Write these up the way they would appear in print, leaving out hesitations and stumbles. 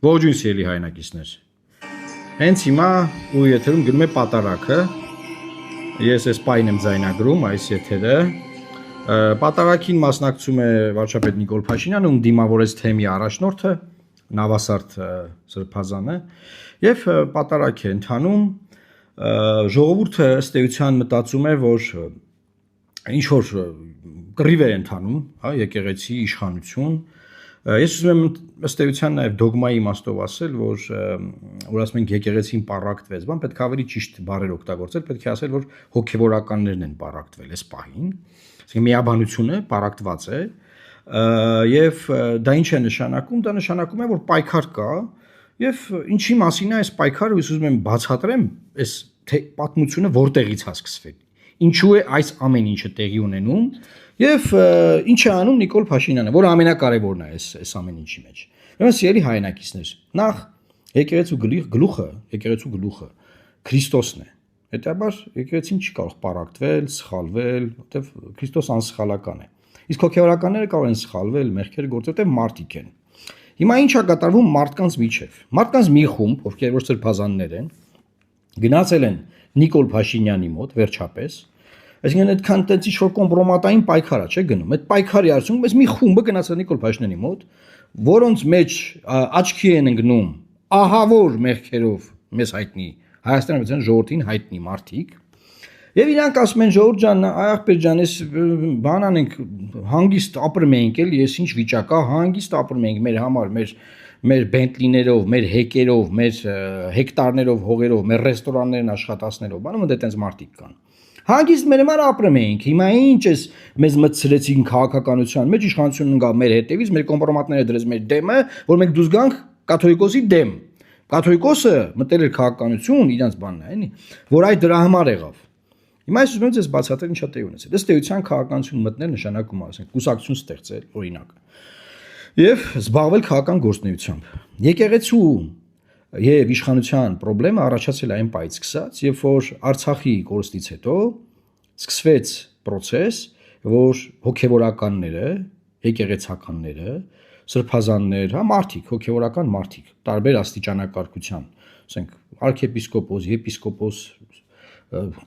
Ողջույն սիրելի հայրենակիցներ։ Հենց հիմա ու եթերում գնում է պատարակը։ Ես այս պայն եմ ձայնագրում այս եթերը։ Պատարակին մասնակցում է վարչապետ Նիկոլ Փաշինյանը, ում դիմավորեց թեմի առաջնորդը Նավասարդ Սրբազանը, եւ պատարակ է ընթանում։ Ժողովուրդը ըստ էության մտածում է, որ ինչ որ կռիվ է ընթանում, հա, եկեղեցի իշխանություն։ Ես ուզում եմ ըստ էության նաև դոգմայի իմաստով ասել, որ ասում ենք եկեղեցին պառակտվեց, բան պետք է ավելի ճիշտ բառեր օգտագործել, պետք է ասել, որ հոգևորականներն են պառակտվել այս պահին, այսինքն միաբանությունը պառակտված է, եւ դա ինչ է նշանակում, դա նշանակում է, որ պայքար կա, եւ ինչի մասին է այս պայքարը, ես ուզում եմ բացատրեմ այս պատմությունը որտեղից է սկսվել, ինչու է այս ամեն ինչը տեղի ունենում եւ ինչ է անում Նիկոլ Փաշինյանը, որը ամենակարևորն է այս ամեն ինչի մեջ։ Ուրեմն սիրելի հայրենակիցներ, նախ եկեղեցու գլուխը Քրիստոսն է։ Հետաբար եկեղեցին չի կարող պառակտվել, սխալվել, որտեվ Քրիստոս անսխալական է։ Իսկ հոգևորականները կարող են սխալվել, մեղքեր գործել, որտեվ մարդիկ են։ Հիմա ինչ է կատարվում մարդկանց միջև։ Մարդկանց մի խումբ, ովքեր որ սրբազաններ են, գնացել են Նիկոլ Փաշինյանի մոտ վերջապես, այսինքն այդքան տենց ինչ որ կոմպրոմատային պայքար է, չէ՞ գնում։ Այդ պայքարի արդյունքում այս մի խումբը գնացել Նիկոլ Փաշինյանի մոտ, որոնց մեջ աչքի են ընկնում ահավոր մեղքերով մեզ հայտնի Հայաստանի ժողովրդին հայտնի մարդիկ, եւ իրանք ասում են ժողովուրդ ջան, աղբեր ջան, ես բան անենք, հանգիստ ապրում ենք էլ, ես ինչ վիճակա, հանգիստ ապրում ենք մեր համար, մեր բենտլիներով, մեր հեկերով, մեր հեկտարներով, հողերով, մեր ռեստորաններն աշխատացնելով, բանում դե տենց մարդիկ կան։ Հանգիստ մեր համար ապրում ենք, հիմա ինչ էս մեզ մտցրեցին քաղաքականության մեջ, իշխանությունն գա մեր հետևից, մեր կոմպրոմատները դրեց մեր դեմը, որ մենք դուրս գանք կաթոլիկոսի դեմ։ Կաթոլիկոսը մտել էր քաղաքականություն, իրանց բանն է, էլի, որ այդ դրա համար եղավ։ Հիմա ես ուզում եմ ձեզ բացատրել ինչա տեղ ունեցել։ Ըստ էության քաղաքականություն մտնել նշանակում է, ասենք, կուսակցություն ստեղծել, օրինակ, եւ զբաղվել քաղաքական գործունեությամբ։ Եկեղեցու եւ իշխանության խնդրեմը առաջացել այն պայից սկսած, երբ որ Արցախի կորստից հետո սկսվեց process, որ հոգևորականները, եկեղեցականները, սրբազաններ, հա, մարդիկ, հոգևորական մարդիկ, տարբեր աստիճանակարգության, ասենք, արքեպիսկոպոս, եպիսկոպոս,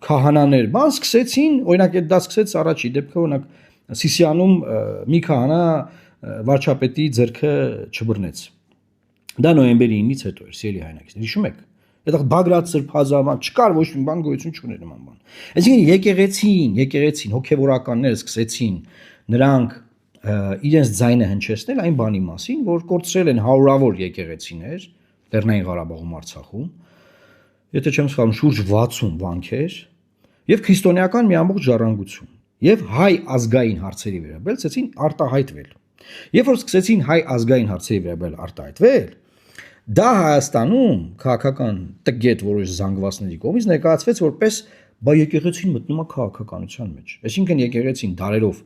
քահանաներ, բան սկսեցին, օրինակ այդ դա սկսեց առաջի դեպքը, օրինակ Սիսիանում մի քահանա վարչապետի ձեռքը չբռնեց։ Դա նոյեմբերի 9-ից հետո էր, սիրելի հայրենակիցներ, հիշում եք։ Այդտեղ Բագրատ սրբազան չկար, ոչ մի բան գոյություն չուներ նման բան։ Այսինքն եկեղեցին, հոգևորականները սկսեցին նրանք իրենց ձայնը հնչեցնել այն բանի մասին, որ կորցրել են հարյուրավոր եկեղեցիներ Լեռնային Ղարաբաղում, Արցախում, եթե չեմ սխալվում, շուրջ 60 վանքեր եւ քրիստոնեական մի ամբողջ ժառանգություն եւ հայ ազգային հարցերի վերաբերյալ սկսեցին արտահայտվել։ Երբ որ սկսեցին հայ ազգային հարցերի վերաբերյալ արտահայտվել, դա Հայաստանում քաղաքական տգետ որոշ զանգվածների կողմից ներկայացվեց որպես բա եկեղեցին մտնում է քաղաքականության մեջ։ Այսինքն եկեղեցին դարերով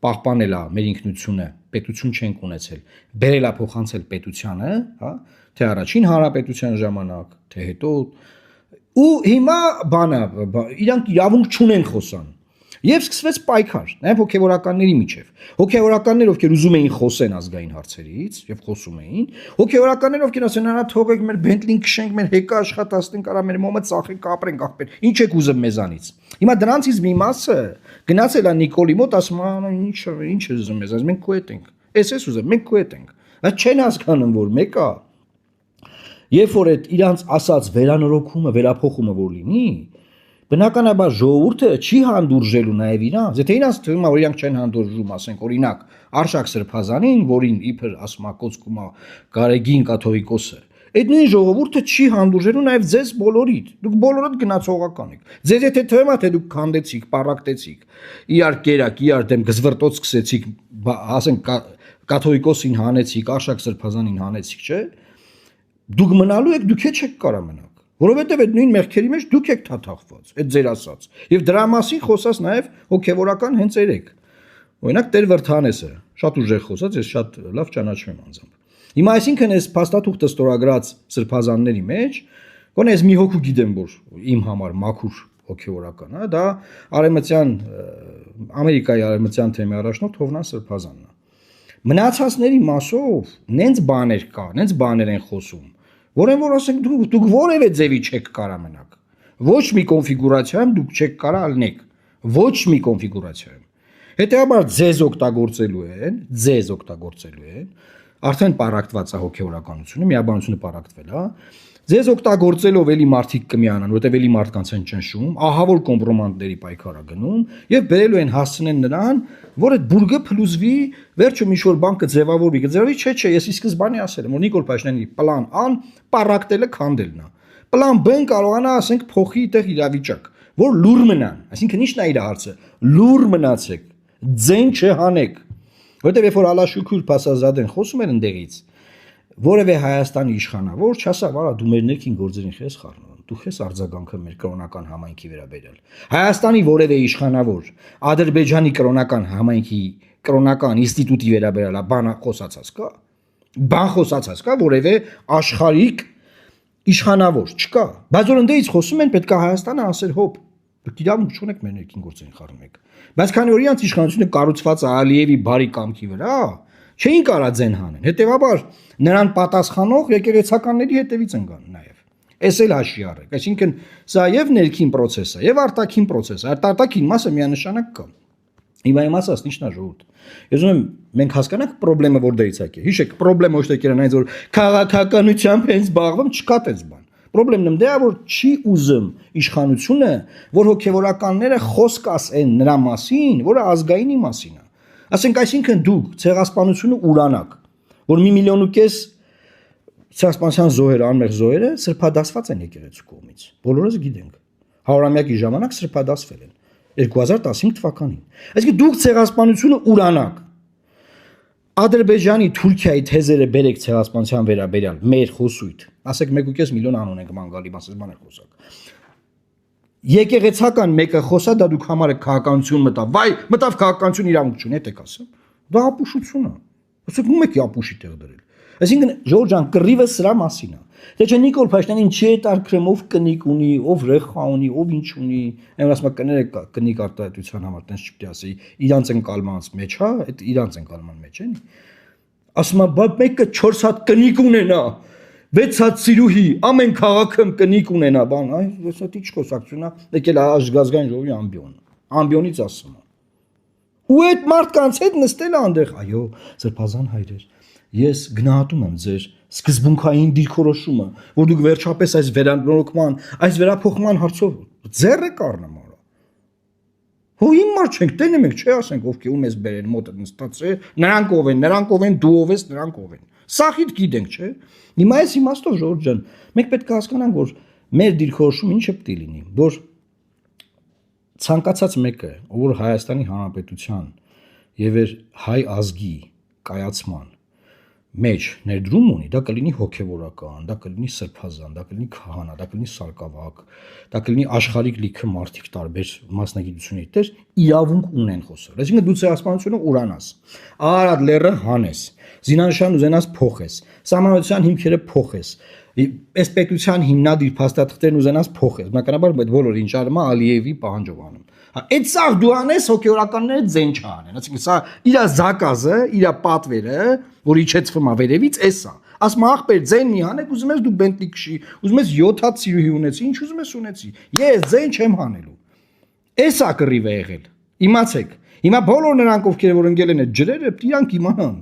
պահպանել է մեր ինքնությունը, պետություն չենք ունեցել, բերել է փոխանցել պետությանը, հա, թե առաջին հանրապետության ժամանակ, թե հետո ու հիմա բանը իրանք իրավունք չունեն խոսան։ Եվ սկսվեց պայքար, նաև հոգևորականների միջև։ Հոգևորականներ, ովքեր ուզում էին խոսեն ազգային հարցերից եւ խոսում էին, հոգևորականներ, ովքեր ասեն, «Արա թողեք մեր բենտլին քշենք, մեր հեկը աշխատացնենք, արա մեր մոմը ծախենք, ապրենք, աղբեր»։ Ինչ եք ուզում մեզանից։ Հիմա դրանցից մի մասը գնացել է Նիկոլի մոտ, ասում է, ինչ է ուզում մեզ, մենք քո հետ ենք։ Էս ուզում, մենք քո հետ ենք։ Բայց չեն հասկանում, որ մեկը երբ որ այդ իրանց ասած վերանորոգումը, վերափոխումը որ լինի, բնականաբար ժողովուրդը չի հանդուրժելու նաև իրանց, եթե իրանց թվում է, որ իրանք չեն հանդուրժում, ասենք, օրինակ, Արշակ Սրբազանին, որին իբր ասում է կոծկում է Գարեգին կաթողիկոսը, այդ նույն ժողովուրդը չի հանդուրժելու նաև ձեզ բոլորիդ, դուք բոլորդ գնացողական եք, ձեզ եթե թվում է, թե դուք քանդեցիք, պառակտեցիք, իրար կերակ, իրար դեմ գզվրտոց սկսեցիք, ասենք, կաթողիկոսին հանեցիք, Արշակ Սրբազանին հանեցիք, չէ՞, դուք մնալու եք, դուք չեք կարող մնալ, որովհետև այդ նույն մեղքերի մեջ դուք եք թաթախված, այդ ձեր ասած, եւ դրա մասին խոսած նաև հոգևորական հենց երեք, օրինակ Տեր Վրթանեսը, շատ ուժեղ խոսած, ես շատ լավ ճանաչում եմ անձամբ։ Հիմա այսինքն այս փաստաթուղթը ստորագրած սրբազանների մեջ, գոնե ես մի հոգու գիտեմ, որ իմ համար մաքուր հոգևորական է, դա արևմտյան Ամերիկայի արևմտյան թեմի առաջնորդ Հովնան Սրբազանն է։ Մնացածների մասով նենց բաներ կա, նենց բաներ են խոսում, որեն որ ասենք դուք որևէ ձևի չեք կարա մնաք։ Ոչ մի կոնֆիգուրացիայում դուք չեք կարա ալնեք։ Ոչ մի կոնֆիգուրացիայում։ Հետևաբար ձեզ օգտագործելու են, արդեն պարակտված է հոգեորականությունը, միաբանությունը պարակտվել է, ձեզ օգտագործելով էլի մարդիկ կմիանան, որտեղ էլի մարդկանց են ճնշում, ահավոր կոմպրոմանտների պայքարա գնում եւ բերելու են հասցնեն նրան, որ այդ բուրգը փլուզվի, վերջում ինչ որ բան կձևավորվի, չէ, ես ի սկզբանե ասել եմ, որ Նիկոլ Փաշինյանի պլան A-ն պարակտելը քանդելն է։ Պլան B-ն կարողանա, ասենք, փոխի այդտեղ իրավիճակ, որ լուր մնան, այսինքն ի՞նչն է իր հարցը, լուր մնացեք, ձեն չհանեք, որտեղ երբ որ Ալաշուքուր Փասազադեն խոսում էր ընդեղից, որևէ Հայաստանի իշխանավոր չասավ, արա դու մեր ներքին գործերին քեզ խառնում, դու քեզ արձագանքը մեր կրոնական համայնքի վերաբերյալ։ Հայաստանի որևէ իշխանավոր Ադրբեջանի կրոնական համայնքի կրոնական ինստիտուտի վերաբերյալ բան խոսացած կա։ Բան խոսացած կա որևէ աշխարհիկ իշխանավոր չկա։ Բայց որ ընդդեից խոսում են, պետք է Հայաստանը ասեր հոп, դուք իրավունք չունեք մեր ներքին գործերին խառնում եք։ Բայց քանի որ իրանց իշխանությունը կառուցված է Ալիևի բարի կամքի վրա, չէին կարա ձեն հանեն։ Հետևաբար նրան պատասխանող եկեղեցականների հետևից են գան նաև։ Էս էլ հաշվի առեք։ Այսինքն սա եւ ներքին process է, եւ արտաքին process է։ Այդ արտաքին մասը միանշանակ կա։ Հիմա իմ ասած ի՞նչն է ժողովուրդ։ Ես ուզում եմ մենք հասկանանք խնդրեմը որտեղից է եկել։ Հիշեք, խնդրեմը ոչ թե կերանայից որ քաղաքականությամբ հենց զբաղվում չկա տես բան։ Խնդրեմն դե է որ չի ուզում իշխանությունը, որ հոգեվորականները խոսք ասեն նրա մասին, որը ազգայինի մասին է։ Ասենք այսինքն դուք ցեղասպանությունը ուրանակ, որ 1.5 միլիոն ցեղասպանության զոհեր, անմեղ զոհերը սրբադասված են եկեղեցու կողմից։ Բոլորս գիտենք։ 100-ամյակի ժամանակ սրբադասվել են 2015 թվականին։ Այսինքն դուք ցեղասպանությունը ուրանակ Ադրբեջանի, Թուրքիայի թեզերը բերեք ցեղասպանության վերաբերյալ մեր խոսույթ։ Ասեք 1.5 միլիոն անուն ենք մանգալի մասից բաներ խոսակ։ Եկեղեցական մեկը խոսա դա դուք համարը քաղաքականություն մտավ։ Վայ, մտավ քաղաքականություն իրավունք չունի, հետեք ասեմ։ Դա ապուշություն է։ Ասեք ում եք ապուշի տեղ դրել։ Այսինքն Ժորժ ջան, կռիվը սրա մասին է։ Թե չէ Նիկոլ Փաշինյանին չի հետարքրեմ ով կնիկ ունի, ով ռեխա ունի, ով ինչ ունի, այն ասում կները կնիկ արտահայտության համար տենց չպետք է ասի, իրանց են կալմանց մեջ, հա, այդ իրանց են կալման մեջ են։ Ասում բա մեկը 4 հատ կնիկ ունենա, 6 հատ սիրուհի, ամեն քաղաքում կնիկ ունենա, բան, այ ես դա ինչ խոսակցություն է, եկել ազգային ժողովի ամբիոն։ Ամբիոնից ասում է։ Ու այդ մարդկանց հետ նստել է այնտեղ, այո, սրբազան հայրեր։ Ես գնահատում եմ ձեր սկզբունքային դիրքորոշումը, որ դուք վերջապես այս վերանորոգման, այս վերափոխման հարցով ձեռ եք առնում արա։ Հո իմ մարդ չենք, տենեմ եք, չէ ասենք ովքեր ում ես բերեն մոտը նստած է, նրանք ով են, դու ով ես, նրանք ով են։ Սախիտ գիտենք, չէ։ Հիմա այս իմաստով Ժորժ ջան, մենք պետք է հասկանանք, որ մեր դիրքորոշումը ինչը պետք է լինի, որ ցանկացած մեկը, որ Հայաստանի Հանրապետության եւ հայ ազգի կայացման մեջ ներդրում ունի, դա կլինի հոգևորական, դա կլինի սրբազան, դա կլինի քահանա, դա կլինի սարկավակ, դա կլինի աշխարհիկ լիքը մարդիկ տարբեր մասնագիտությունների տեր իրավունք ունեն խոսել։ Այսինքն դու ցեղասպանությունը ուրանաս, արադ լերը հանես, զինանշան ուզենաս փոխես, սահմանադրության հիմքերը փոխես, էսպեկտության հիմնադիր փաստաթղթերն ուզենաս փոխես։ Բնականաբար այդ բոլորը ինչ արում է Ալիևի պահանջով անում։ Այդ սաղ դու անես հոգեորականները ձեն չանեն, այսինքն սա իր զակազը, իր պատվերը, որ իջեցվում է վերևից, էսա։ Ասում ախպեր ձեն մի հանեք, ուզում ես դու Բենտլի քշի, ուզում ես 7 հատ սիրուհի ունեցի, ինչ ուզում ես ունեցի։ Ես ձեն չեմ հանելու։ Էսա կռիվ է եղել։ Իմացեք։ Հիմա բոլոր նրանք ովքեր որ ընկել են այդ ջրերը, իրանք իմանան,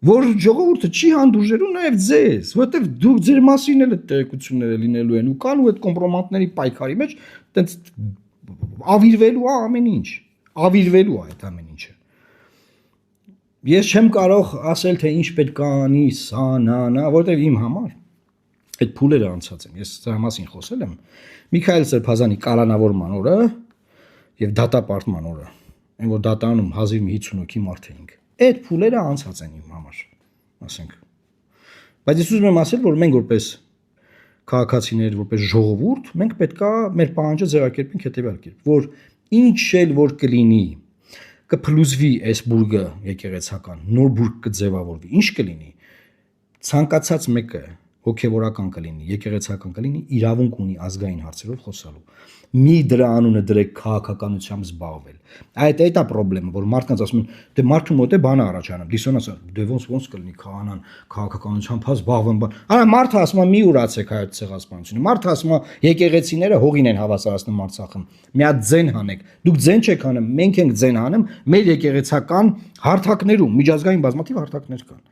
որ ժողովուրդը չի հանդուրժելու նաև ձեզ, որովհետև դուք ձեր մասին էլ այդ տեղեկությունները լինելու են ու կան ու այդ կոմպրոմանտների պայքարի մեջ տենց ավիրվելու է ամեն ինչ, ավիրվելու է այդ ամեն ինչը։ Ես չեմ կարող ասել, թե ինչ պետք է անի, սա, նա, որովհետև իմ համար այդ փուլերը անցած են։ Ես սրա մասին խոսել եմ Միքայել Սրբազանի կալանավորման օրը եւ դատապարտման օրը, այն որ դատանում 1058-ի մարդ էինք։ Այդ փուլերը անցած են իմ համար, ասենք։ Բայց ես ուզում եմ ասել, որ մենք որպես քաղաքացիներ, որպես ժողովուրդ, մենք պետքա մեր պահանջը ձևակերպենք հետևյալ կերպ, որ ինչ էլ որ կլինի, կփլուզվի այս բուրգը եկեղեցական, նոր բուրգ կձևավորվի, ինչ կլինի, ցանկացած մեկը հոգևորական կլինի, եկեղեցական կլինի, իրավունք ունի ազգային հարցերով խոսալու։ Մի դրա անունը դրեք քաղաքականությամբ զբաղվել։ Այդ է խնդրեմը, որ մարդկանց ասում են, դե մարդու մոտ է բանը առաջանում, դիսոնանս, դե ոնց կլինի քահանան քաղաքականությամբ զբաղվում։ Արա մարդը ասում է մի ուրացեք հայոց ցեղասպանությունը։ Մարդը ասում է եկեղեցիները հողին են հավասարացնում Արցախում։ Մի հատ ձեն հանեք։ Դուք ձեն չեք հանում, մենք ենք ձեն հանում մեր եկեղեցական հարթակներում, միջազգային բազմաթիվ հարթակներ կան։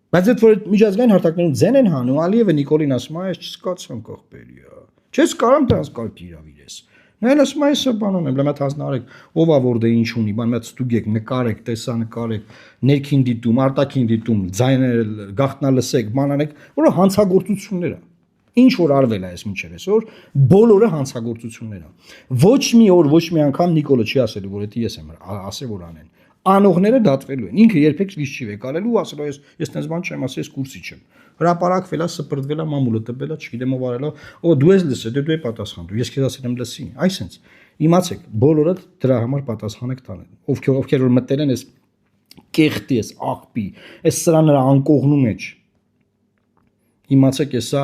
Բայց այդ որ միջազգային հարթակներում ձեն են հանում, Ալիևը Նիկոլին ասում է, այս չսկացան կողբերի, չես կարամ դրանց կարգ իրավիրես։ Նայել ասում է, այսը բանոն եմ, լեմատ հանձնարեք, ով է որ դե ինչ ունի, բան մեծ ստուգեք, նկարեք, տեսանկարեք, ներքին դիտում, արտաքին դիտում, ձայներ գաղտնալսեք, բանանեք, որը հանցագործություններ է։ Ինչ որ արվել է այս մինչև այսօր, բոլորը հանցագործություններ է։ Ոչ մի օր, ոչ մի անգամ Նիկոլը չի ասելու, որ դա ես եմ ասել, որ անեն։ Անողները դատվելու են։ Ինքը երբեք վիճ չի վեկալելու ու ասելու ես տես բան չեմ ասի, ես կուրսի չեմ։ Հրապարակվել է, սպրտվել է, մամուլը տպել է, չգիտեմ ով արել է, օ դու ես լսել, դու ես պատասխան, դու ես քեզ ասել եմ լսի։ Այսինքն իմացեք, բոլորը դրա համար պատասխան եք տանել։ Ովքեր որ մտել են այս կեղտի, այս աղբի, այս սրանրա անկողնու մեջ։ Իմացեք, էսա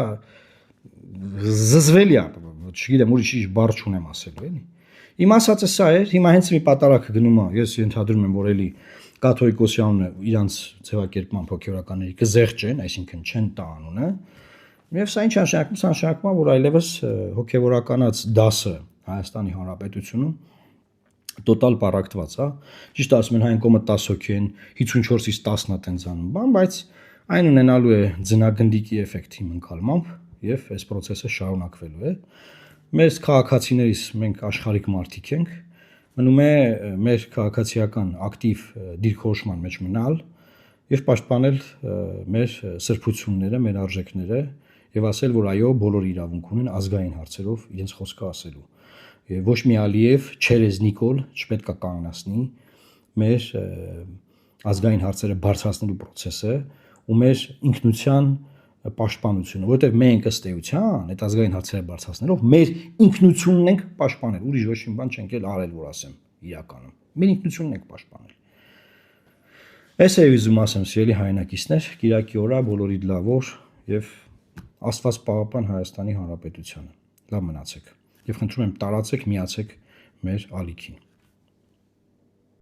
զզվելի է, չգիտեմ, ուրիշ բառ չունեմ ասելու, էլի։ Իմ ասածը սա էր, հիմա հենց մի պատարակը գնում է, ես ենթադրում եմ, որ էլի կաթոլիկոսյանն իրանց ձևակերպման հոգևորականների կզեղչեն, այսինքն չեն տա անունը, եւ սա ինչ նշանակում, սա նշանակում է, որ այլևս հոգևորականած դասը Հայաստանի Հանրապետությունում տոտալ պարակտված է, ճիշտ ասում են հայն կողմը 10 հոգի են, 54-ից 10-ն է տենց անում, բան, բայց այն ունենալու է ձնագնդիկի էֆեկտի ընկալմամբ եւ այս process-ը շարունակվելու է։ Մեր քաղաքացիներից մենք աշխարհիկ մարդիկ ենք, մնում է մեր քաղաքացիական ակտիվ դիրքորոշման մեջ մնալ եւ պաշտպանել մեր սրբությունները, մեր արժեքները եւ ասել, որ այո, բոլորը իրավունք ունեն ազգային հարցերով իրենց խոսքը ասելու։ Եվ ոչ մի Ալիև, Չերեզ Նիկոլ չպետք է կանոնացնի մեր ազգային հարցերը բարձրացնելու process-ը ու մեր ինքնության պաշտպանությունը, որովհետև մենք ըստ էության այդ ազգային հարցերը բարձրացնելով մեր ինքնությունն ենք պաշտպանել, ուրիշ ոչ մի բան չենք արել, որ ասեմ իրականում։ Մեր ինքնությունն ենք պաշտպանել։ Այս է ուզում ասեմ, սիրելի հայրենակիցներ, Կիրակի օրը բոլորիդ լավ օր եւ Աստված պահապան Հայաստանի Հանրապետությանը։ Լավ մնացեք։ Եվ խնդրում եմ տարածեք, միացեք մեր ալիքին։